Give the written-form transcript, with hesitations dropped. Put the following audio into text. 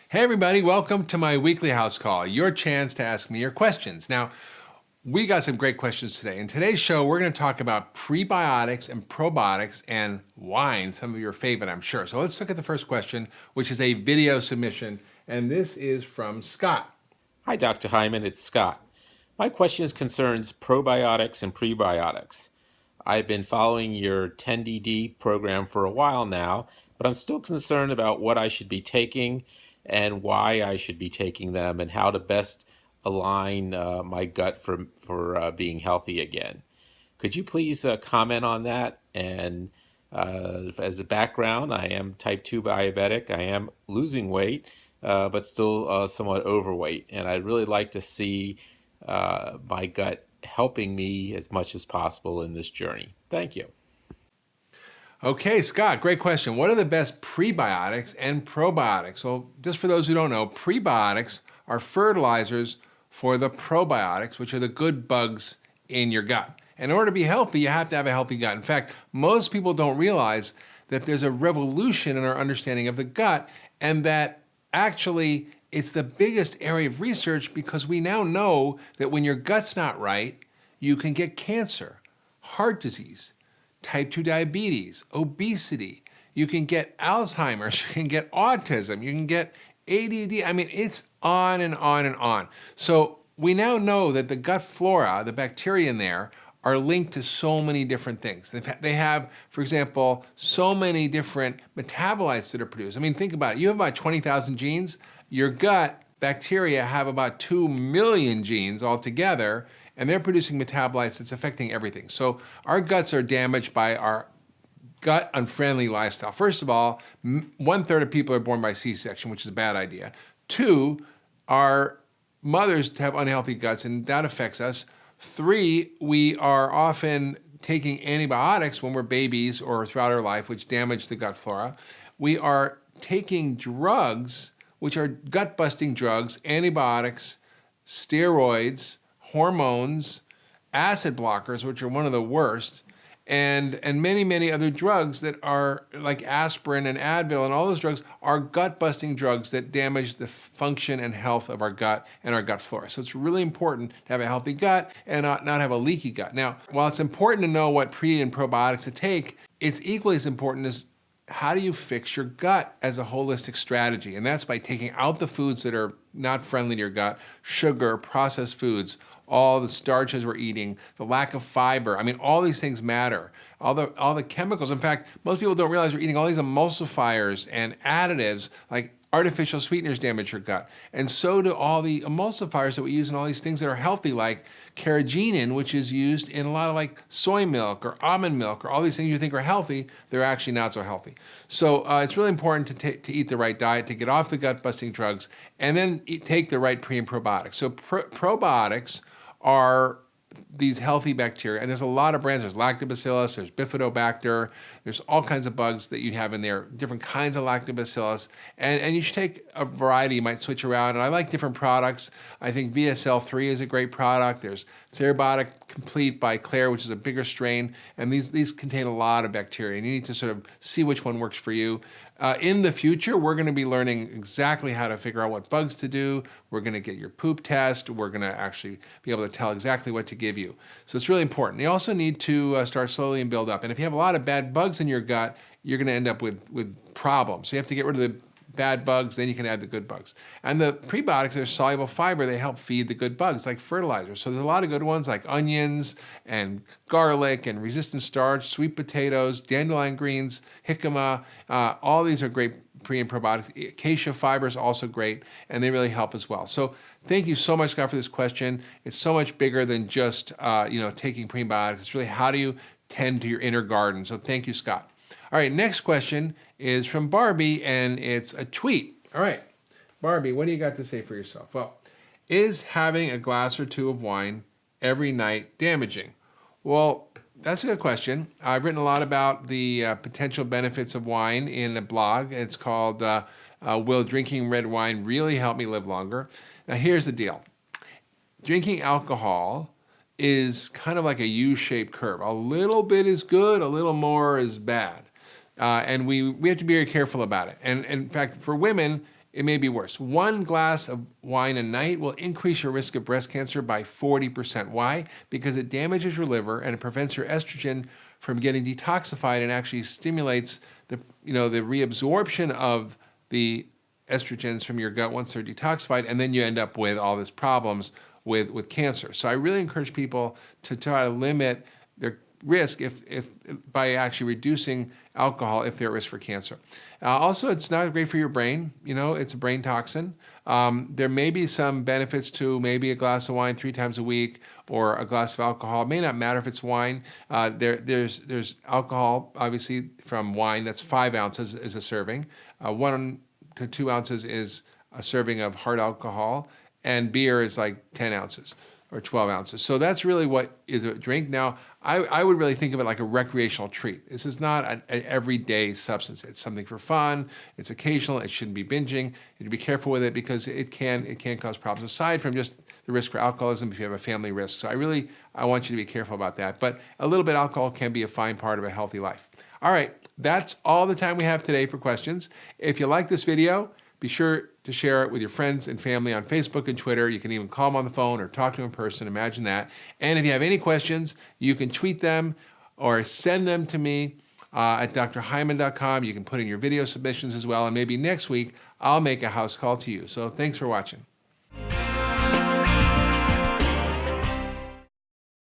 Hey everybody, welcome to my weekly house call, your chance to ask me your questions. Now, we got some great questions today. In today's show, we're going to talk about prebiotics and probiotics and wine, some of your favorite, I'm sure. So let's look at the first question, which is a video submission, and this is from Scott. Hi, Dr. Hyman. It's Scott. My question concerns probiotics and prebiotics. I've been following your 10DD program for a while now, but I'm still concerned about what I should be taking and why I should be taking them and how to best align my gut for being healthy again. Could you please comment on that? And as a background, I am type 2 diabetic. I am losing weight, but still somewhat overweight. And I'd really like to see my gut helping me as much as possible in this journey. Thank you. Okay, Scott, great question. What are the best prebiotics and probiotics? Well, just for those who don't know, prebiotics are fertilizers for the probiotics, which are the good bugs in your gut. In order to be healthy, you have to have a healthy gut. In fact, most people don't realize that there's a revolution in our understanding of the gut, and that actually it's the biggest area of research because we now know that when your gut's not right, you can get cancer, heart disease, type 2 diabetes, obesity. You can get Alzheimer's, you can get autism, you can get ADD. I mean, it's on and on and on. So we now know that the gut flora, the bacteria in there, are linked to so many different things. They have, for example, so many different metabolites that are produced. I mean, think about it. You have about 20,000 genes. Your gut bacteria have about 2 million genes altogether, and they're producing metabolites that's affecting everything. So our guts are damaged by our gut unfriendly lifestyle. First of all, 1/3 of people are born by C-section, which is a bad idea. 2, our mothers have unhealthy guts, and that affects us. 3, we are often taking antibiotics when we're babies or throughout our life, which damage the gut flora. We are taking drugs, which are gut-busting drugs, antibiotics, steroids, hormones, acid blockers, which are one of the worst, and many, many other drugs that are like aspirin and Advil, and all those drugs are gut-busting drugs that damage the function and health of our gut and our gut flora. So it's really important to have a healthy gut and not have a leaky gut. Now, while it's important to know what pre and probiotics to take, it's equally as important as how do you fix your gut as a holistic strategy? And that's by taking out the foods that are not friendly to your gut, sugar, processed foods, all the starches we're eating, the lack of fiber. I mean, all these things matter. All the chemicals. In fact, most people don't realize we're eating all these emulsifiers and additives, like artificial sweeteners damage your gut. And so do all the emulsifiers that we use in all these things that are healthy, like carrageenan, which is used in a lot of like soy milk or almond milk or all these things you think are healthy, they're actually not so healthy. So it's really important to eat the right diet, to get off the gut-busting drugs, and then take the right pre and probiotics. So probiotics are these healthy bacteria, and there's a lot of brands. There's lactobacillus, there's bifidobacter, there's all kinds of bugs that you have in there, different kinds of lactobacillus, and you should take a variety. You might switch around, and I like different products. I think VSL3 is a great product. There's Therabiotic Complete by Claire, which is a bigger strain, and these contain a lot of bacteria, and you need to sort of see which one works for you. In the future, we're going to be learning exactly how to figure out what bugs to do. We're going to get your poop test. We're going to actually be able to tell exactly what to give you. So it's really important. You also need to start slowly and build up. And if you have a lot of bad bugs in your gut, you're going to end up with problems. So you have to get rid of the bad bugs, then you can add the good bugs. And the prebiotics are soluble fiber. They help feed the good bugs like fertilizer. So there's a lot of good ones like onions and garlic and resistant starch, sweet potatoes, dandelion greens, jicama. All these are great pre and probiotics. Acacia fiber is also great, and they really help as well. So thank you so much, Scott, for this question. It's so much bigger than just taking prebiotics. It's really how do you tend to your inner garden. So thank you, Scott. All right, next question is from Barbie, and it's a tweet. All right, Barbie, what do you got to say for yourself? Well, is having a glass or two of wine every night damaging? Well, that's a good question. I've written a lot about the potential benefits of wine in a blog. It's called Will Drinking Red Wine Really Help Me Live Longer? Now, here's the deal. Drinking alcohol is kind of like a U-shaped curve. A little bit is good, a little more is bad. And we have to be very careful about it. And in fact, for women, it may be worse. 1 glass of wine a night will increase your risk of breast cancer by 40%. Why? Because it damages your liver and it prevents your estrogen from getting detoxified and actually stimulates the reabsorption of the estrogens from your gut once they're detoxified, and then you end up with all these problems with cancer. So I really encourage people to try to limit their risk if by actually reducing alcohol if they're at risk for cancer. Also, it's not great for your brain. It's a brain toxin. There may be some benefits to maybe a glass of wine 3 times a week or a glass of alcohol. It may not matter if it's wine. There's alcohol, obviously, from wine. That's 5 ounces is a serving. 1 to 2 ounces is a serving of hard alcohol, and beer is like 10 ounces or 12 ounces. So that's really what is a drink. Now, I would really think of it like a recreational treat. This is not an everyday substance. It's something for fun. It's occasional. It shouldn't be binging. You need to be careful with it because it can cause problems aside from just the risk for alcoholism if you have a family risk. So I want you to be careful about that. But a little bit of alcohol can be a fine part of a healthy life. All right, that's all the time we have today for questions. If you like this video, be sure to share it with your friends and family on Facebook and Twitter. You can even call them on the phone or talk to them in person. Imagine that. And if you have any questions, you can tweet them or send them to me at drhyman.com. You can put in your video submissions as well. And maybe next week, I'll make a house call to you. So thanks for watching.